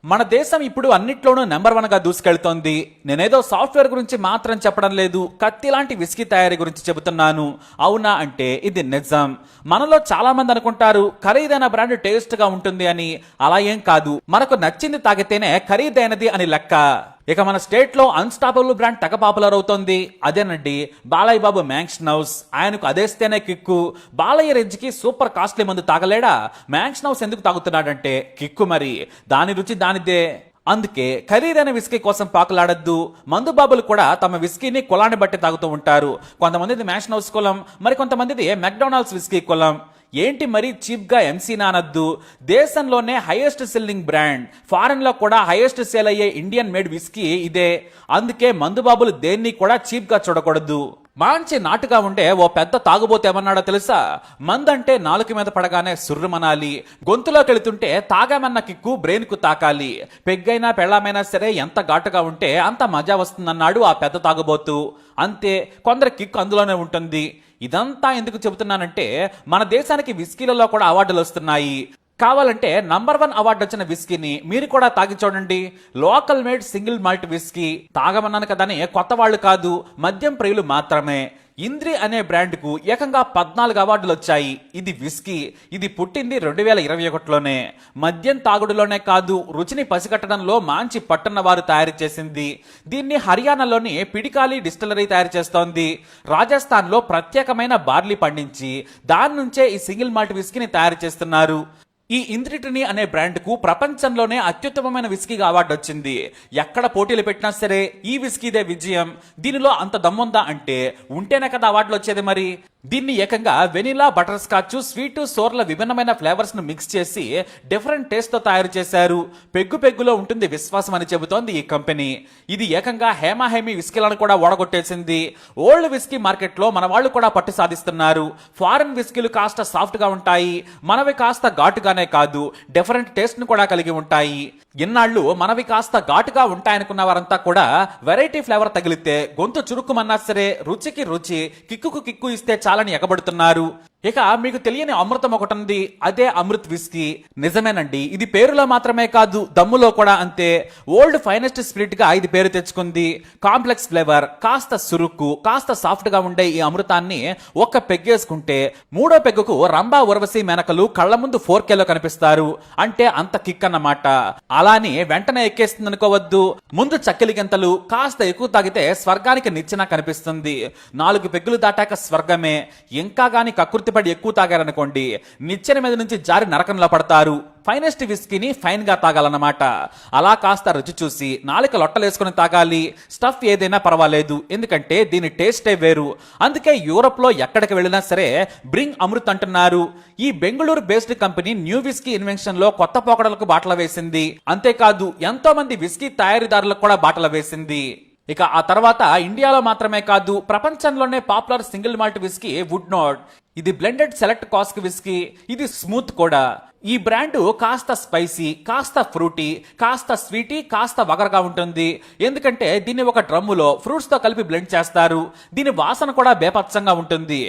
మన దేశం ఇప్పుడు అన్నిట్లోనూ నెంబర్ 1 గా దూసుకెళ్తోంది. నేనేదో సాఫ్ట్వేర్ గురించి మాత్రం చెప్పడం లేదు, కత్తి లాంటి విస్కీ తయారీ గురించి చెబుతున్నాను. అవునా అంటే ఇది నిజం. మనలో చాలా మంది అనుకుంటారు ఖరీదైన బ్రాండ్ టేస్ట్ గా ఉంటుంది అని. అలా ఏం కాదు, మనకు నచ్చింది తాగితేనే ఖరీదైనది అని లెక్క. ఇక మన స్టేట్ లో అన్స్టాపబుల్ బ్రాండ్ తెగ పాపులర్ అవుతోంది. అదేనండి బాలయ్య బాబు మ్యాంక్స్. ఆయనకు అదేస్తేనే కిక్కు. బాలయ్య రేంజ్ కి సూపర్ కాస్ట్లీ మందు తాగలేడా? మ్యాంక్స్ ఎందుకు తాగుతున్నాడంటే కిక్కు. మరి దాని రుచి దానిదే. అందుకే ఖరీదైన విస్కీ కోసం పాకులాడద్దు. మందు బాబులు కూడా తమ విస్కీని కులాన్ని బట్టి తాగుతూ ఉంటారు. కొంతమందిది మ్యాక్స్ కులం, మరి కొంతమందిది మెక్డొనాల్డ్స్ విస్కీ కులం. ఏంటి మరి చీప్ గా ఎంసీనా అనద్దు. దేశంలోనే హైయెస్ట్ సెల్లింగ్ బ్రాండ్, ఫారెన్ లో కూడా హైయెస్ట్ సేల్ అయ్యే ఇండియన్ మేడ్ విస్కీ ఇదే. అందుకే మందుబాబులు దేన్ని కూడా చీప్ గా చూడకూడదు. మంచి నాటుగా ఉండే ఓ పెద్ద తాగుబోతే ఏమన్నాడో తెలుసా? మందంటే నాలుక మీద పడగానే సుర్రుమనాలి, గొంతులోకి వెళుతుంటే తాగామన్న కిక్కు బ్రెయిన్ కు తాకాలి. పెగ్గైనా పెళ్ళామైనా సరే ఎంత ఘాటుగా ఉంటే అంత మజా వస్తుందన్నాడు ఆ పెద్ద తాగుబోతు. అంతే, కొందరి కిక్కు అందులోనే ఉంటుంది. ఇదంతా ఎందుకు చెబుతున్నానంటే మన దేశానికి విస్కీలలో కూడా అవార్డులు వస్తున్నాయి. కావాలంటే నంబర్ 1 అవార్డు వచ్చిన విస్కీని మీరు కూడా తాగి చూడండి. Local made single malt whisky. తాగమన్నాను కదని కొత్త వాళ్ళు కాదు, మద్యం ప్రియులు మాత్రమే. ఇంద్రి అనే బ్రాండ్ కు ఏకంగా 14 అవార్డులు వచ్చాయి. ఇది విస్కీ. ఇది పుట్టింది 2021లోనే. మద్యం తాగుడులోనే కాదు, రుచిని పసిగట్టడంలో మంచి పట్టున్న వారు తయారు చేసింది. దీన్ని హర్యానాలోని పిడికాలి డిస్టిలరీ తయారు చేస్తోంది. రాజస్థాన్ లో ప్రత్యేకమైన బార్లీ పండించి దాని నుంచే ఈ సింగిల్ మాల్ట్ విస్కీని తయారు చేస్తున్నారు. ఈ ఇంద్రిటిని అనే బ్రాండ్ కు ప్రపంచంలోనే అత్యుత్తమమైన విస్కీగా అవార్డు వచ్చింది. ఎక్కడ పోటీలు పెట్టినా సరే ఈ విస్కీదే విజయం. దీనిలో అంత దమ్ముందా అంటే ఉంటేనే కదా అవార్డులు వచ్చేది. మరి దీన్ని ఏకంగా వెనిలా, బటర్ స్కాచ్, స్వీట్, సోర్ల విభిన్నమైన ఫ్లేవర్స్ ను మిక్స్ చేసి డిఫరెంట్ టేస్ట్ తో తయారు చేశారు. పెగ్గులో ఉంటుంది విశ్వాసం అని చెబుతోంది ఈ కంపెనీ. ఇది ఏకంగా హేమీ విస్కీలను కూడా ఓడగొట్టేసింది. ఓల్డ్ విస్కీ మార్కెట్ లో మన వాళ్ళు కూడా పట్టు సాధిస్తున్నారు. ఫారెన్ విస్కీలు కాస్త సాఫ్ట్ గా ఉంటాయి, మనవి కాస్త ఘాటుగానే కాదు డిఫరెంట్ టేస్ట్ ను కూడా కలిగి ఉంటాయి. ఇన్నాళ్ళు మనవి కాస్త ఘాటుగా ఉంటాయనుకున్న వారంతా కూడా వెరైటీ ఫ్లేవర్ తగిలితే గొంతు చురుక్కుమన్నా సరే రుచికి రుచి, కిక్కుకు కిక్కు ఇస్తే చాలని ఎగబడుతున్నారు. ఇక మీకు తెలియని అమృతం ఒకటి ఉంది, అదే అమృత్ విస్కీ. నిజమేనండి, ఇది పేరులో మాత్రమే కాదు దమ్ములో కూడా అంతే. ఓల్డ్ ఫైనెస్ట్ స్పిరిట్ గా ఇది పేరు తెచ్చుకుంది. కాంప్లెక్స్ ఫ్లేవర్, కాస్త సురుక్కు, కాస్త సాఫ్ట్ గా ఉండే ఈ అమృతాన్ని ఒక్క పెగ్గేసుకుంటే మూడో పెగ్గుకు రంభా, ఉర్వశి, మెనకలు కళ్ల ముందు 4Kలో కనిపిస్తారు. అంటే అంత కిక్ అన్నమాట. అలాని వెంటనే ఎక్కేస్తుంది అనుకోవద్దు. ముందు చక్కెలి గంతలు, కాస్త ఎక్కువ తాగితే స్వర్గానికి నిచ్చెన కనిపిస్తుంది. 4 పెగ్గులు దాటాక స్వర్గమే. ఇంకా గాని కకృతి పడి ఎక్కువ తాగారనుకోండి నిచ్చెన మీద నుంచి జారి నరకంలో పడతారు. ఫైనెస్ట్ విస్కీని ఫైన్ గా తాగాలన్నమాట. అలా కాస్త రుచి చూసి నాలుక లొట్టలేసుకుని తాగాలి. స్టఫ్ ఏదైనా పర్వాలేదు, ఎందుకంటే దీని టేస్టే వేరు. అందుకే యూరోప్ లో ఎక్కడికి వెళ్ళినా సరే బ్రింగ్ అమృత్ అంటున్నారు. ఈ Bengaluru based company new whisky invention లో కొత్త పోకడలకు బాటలు వేసింది. అంతేకాదు ఎంతో మంది విస్కీ తయారీదారులకు కూడా బాటలు వేసింది. ఇక ఆ తర్వాత ఇండియాలో మాత్రమే కాదు ప్రపంచంలోనే popular single malt whisky wood note. ఇది బ్లెండెడ్ సెలెక్ట్ కాస్క్ విస్కీ. ఇది స్మూత్ కూడా. ఈ బ్రాండ్ కాస్త స్పైసీ, కాస్త ఫ్రూటీ, కాస్త స్వీటీ, కాస్త వగరగా ఉంటుంది. ఎందుకంటే దీన్ని ఒక డ్రమ్ములో ఫ్రూట్స్ తో కలిపి బ్లెండ్ చేస్తారు. దీని వాసన కూడా బేపచ్చంగా ఉంటుంది.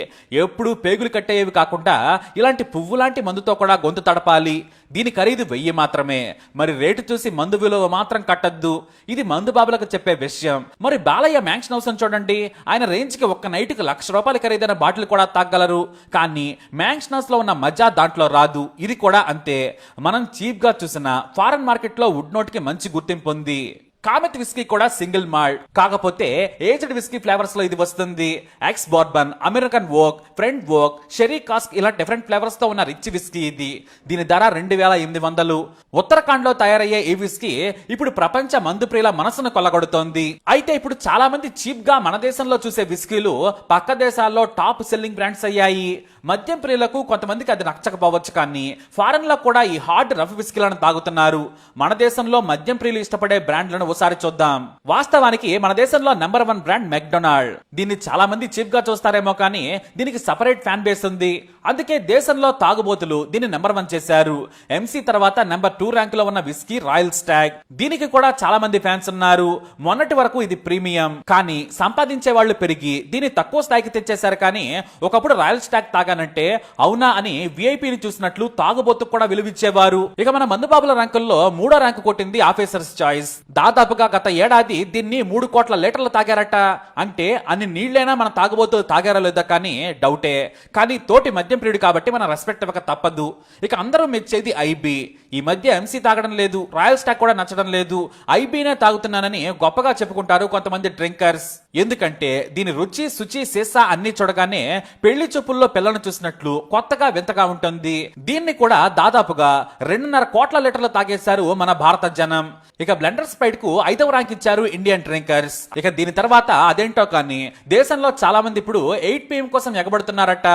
ఎప్పుడు పేగులు కట్టేవి కాకుండా ఇలాంటి పువ్వు లాంటి మందుతో కూడా గొంతు తడపాలి. దీని ఖరీదు 1000 మాత్రమే. మరి రేటు చూసి మందు విలువ మాత్రం కట్టద్దు. ఇది మందు బాబులకు చెప్పే విషయం. మరి బాలయ్య మ్యాంక్స్ చూడండి, ఆయన రేంజ్ కి ఒక్క నైట్ కి ₹1,00,000 ఖరీదైన బాటిల్ కూడా తాగలరు. కానీ మ్యాంక్స్ లో ఉన్న మజా దాంట్లో రాదు. ఇది కూడా అంతే. మనం చీప్ గా చూసిన ఫారెన్ మార్కెట్ లో వుడ్ నోట్ కి మంచి గుర్తింపు ఉంది. కామెత్ విస్కీ కూడా సింగిల్ మాల్ట్, కాకపోతే ఏజ్డ్ విస్కీ ఫ్లేవర్స్ లో ఇది వస్తుంది. ఎక్స్ బోర్బన్, అమెరికన్ ఓక్, ఫ్రెండ్ ఓక్, షెరీ కాస్క్ ఇలా డిఫరెంట్ ఫ్లేవర్స్ తో ఉన్న రిచ్ విస్కీ ఇది. దీని ధర 2800. ఉత్తరాఖండ్ లో తయారయ్యే ఈ విస్కీ ఇప్పుడు ప్రపంచ మందు ప్రియుల మనసును కొల్లగొడుతోంది. అయితే ఇప్పుడు చాలా మంది చీప్ గా మన దేశంలో చూసే విస్కీలు పక్క దేశాల్లో టాప్ సెల్లింగ్ బ్రాండ్స్ అయ్యాయి. మద్యం ప్రియులకు కొంతమందికి అది నచ్చకపోవచ్చు, కానీ ఫారెన్ లో కూడా ఈ హార్డ్ రఫ్ విస్కీలను తాగుతున్నారు. మన దేశంలో మద్యం ప్రియులు ఇష్టపడే బ్రాండ్లను ఒకసారి చూద్దాం. వాస్తవానికి మన దేశంలో నెంబర్ 1 బ్రాండ్ మెక్డొనాల్డ్. దీన్ని చాలా మంది చీప్ గా చూస్తారేమో కానీ దీనికి సపరేట్ ఫ్యాన్ బేస్ ఉంది. అందుకే దేశంలో తాగుబోతులు దీన్ని నెంబర్ 1 చేశారు. ఎంసీ తర్వాత నెంబర్ 2 ర్యాంక్ లో ఉన్న విస్కీ రాయల్ స్టాగ్. దీనికి కూడా చాలా మంది ఫ్యాన్స్ ఉన్నారు. మొన్నటి వరకు ఇది ప్రీమియం, కానీ సంపాదించే వాళ్ళు పెరిగి దీన్ని తక్కువ స్థాయికి తెచ్చేశారు. కానీ ఒకప్పుడు రాయల్ స్టాగ్ తాగానంటే అవునా అని విఐపీని చూసినట్లు తాగుబోతుకు కూడా విలువిచ్చేవారు. ఇక మన మందుబాబుల ర్యాంకుల్లో 3వ ర్యాంకు కొట్టింది ఆఫీసర్స్ చాయిస్. దాదాపుగా గత ఏడాది దీన్ని 3 కోట్ల లీటర్లు తాగారట. అంటే అన్ని నీళ్లైనా మన తాగుబోతులు తాగారా లేదా కానీ డౌటే. కానీ తోటి మద్యం ప్రియుడు కాబట్టి మన రెస్పెక్ట్ ఇవ్వక తప్పదు. ఇక అందరూ మెచ్చేది ఐబీ. ఈ మధ్య ఎంసీ తాగడం లేదు, రాయల్ స్టాగ్ కూడా నచ్చడం లేదు, ఐబీనే తాగుతున్నానని గొప్పగా చెప్పుకుంటారు కొంతమంది డ్రింకర్స్. ఎందుకంటే దీని రుచి శుచి సీసా అన్ని చూడగానే పెళ్లి చూపుల్లో పిల్లను చూసినట్లు కొత్తగా వింతగా ఉంటుంది. దీన్ని కూడా దాదాపుగా 2.5 కోట్ల లీటర్లు తాగేశారు మన భారత జనం. ఇక బ్లెండర్ స్ప్రైట్ కు 5వ ర్యాంక్ ఇచ్చారు ఇండియన్ డ్రింకర్స్. ఇక దీని తర్వాత అదేంటో కానీ దేశంలో చాలా మంది ఇప్పుడు 8 PM కోసం ఎగబడుతున్నారట.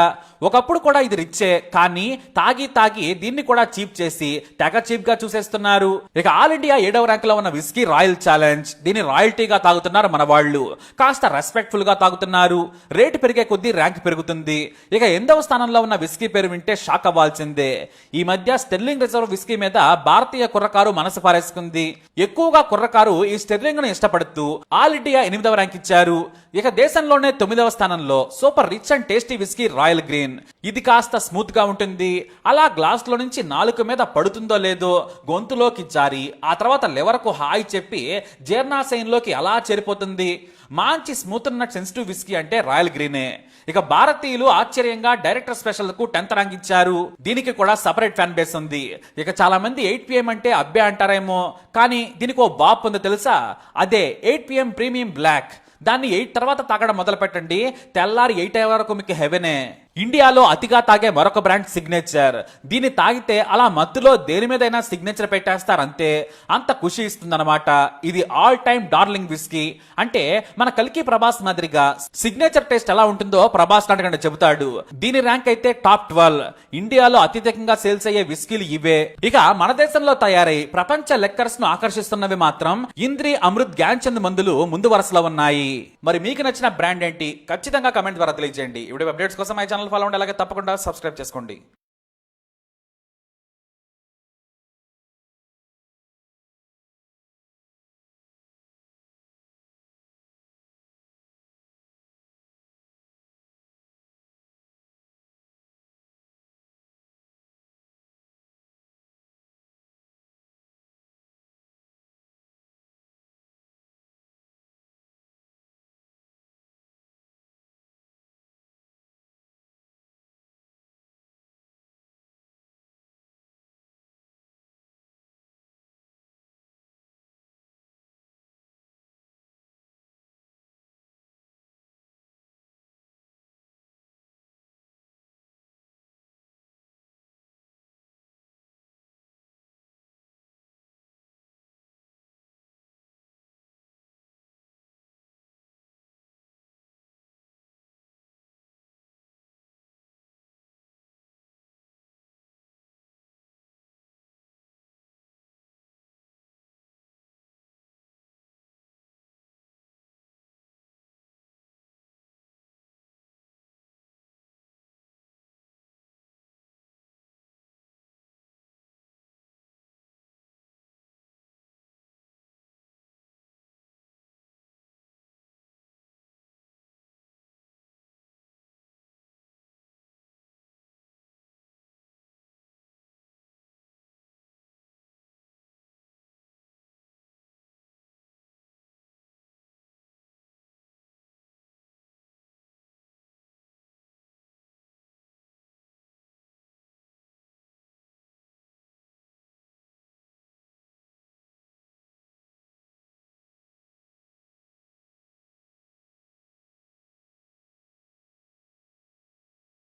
ఒకప్పుడు కూడా ఇది రిచ్చే, కానీ తాగి తాగి దీన్ని కూడా చీప్ చేసి తెగ చీప్ గా చూసేస్తున్నారు. ఇక ఆల్ ఇండియా 7వ ర్యాంక్ లో ఉన్న విస్కీ రాయల్ ఛాలెంజ్. దీన్ని రాయల్టీగా తాగుతున్నారు మన వాళ్ళు. కాస్త రెస్పెక్ట్ఫుల్ గా తాగుతున్నారు. రేటు పెరిగే కొద్దీ ర్యాంక్ పెరుగుతుంది. ఇక 8వ స్థానంలో ఉన్న విస్కీ పేరు వింటే షాక్ అవ్వాల్సిందే. ఈ మధ్య స్టెర్లింగ్ రిజర్వ్ విస్కీ మీద భారతీయ కుర్రకారు మనసు పారేసుకుంది. ఎక్కువగా కుర్రకారు ఈ స్టెర్లింగ్ ను ఇష్టపడుతూ ఆల్ ఇండియా 8వ ర్యాంక్ ఇచ్చారు. ఇక దేశంలోనే 9వ స్థానంలో super rich and tasty whisky royal green. ఇది కాస్త స్మూత్ గా ఉంటుంది. అలా గ్లాస్ లో నుంచి నాలుక మీద పడుతుందో లేదో గొంతులోకి జారి ఆ తర్వాత లివర్ కు హాయ్ చెప్పి జీర్ణాశయంలోకి అలా చేరిపోతుంది. మంచి స్మూత్ ఉన్న సెన్సిటివ్ విస్కీ అంటే రాయల్ గ్రీనే. ఇక భారతీయులు ఆశ్చర్యంగా డైరెక్టర్ స్పెషల్ కు 10th ర్యాంక్ ఇచ్చారు. దీనికి కూడా సపరేట్ ఫ్యాన్ బేస్ ఉంది. ఇక చాలా మంది 8 PM అంటే అబ్బే అంటారేమో, కానీ దీనికి ఓ బాప్ ఉంది తెలుసా? అదే 8 PM ప్రీమియం బ్లాక్. దాన్ని 8 తర్వాత తాగడం మొదలు పెట్టండి, తెల్లారి 8 వరకు మీకు హెవెనే. ఇండియాలో అతిగా తాగే మరొక బ్రాండ్ సిగ్నేచర్. దీన్ని తాగితే అలా మత్తులో దేని మీదైనా సిగ్నేచర్ పెట్టేస్తారు అంతే. అంత ఖుషి ఇస్తుందన్నమాట. ఇది ఆల్ టైమ్ డార్లింగ్ విస్కీ. అంటే మన కల్కి ప్రభాస్ మాదిరిగా సిగ్నేచర్ టేస్ట్ ఎలా ఉంటుందో ప్రభాస్ నాటకంటే చెబుతాడు. దీని ర్యాంక్ అయితే టాప్ 12. ఇండియాలో అత్యధికంగా సేల్స్ అయ్యే విస్కీలు ఇవే. ఇక మన దేశంలో తయారై ప్రపంచ లెక్కర్స్ ను ఆకర్షిస్తున్నవి మాత్రం ఇంద్రి, అమృత్, గ్యాన్ చంద్ మందులు ముందు వరుసలో ఉన్నాయి. మరి మీకు నచ్చిన బ్రాండ్ ఏంటి? ఖచ్చితంగా కమెంట్ ద్వారా తెలియజేయండి. ఇప్పుడు అప్డేట్స్ కోసం మై ఛానల్ ఫాలో అవ్వండి. అలాగే తప్పకుండా సబ్స్క్రైబ్ చేసుకోండి.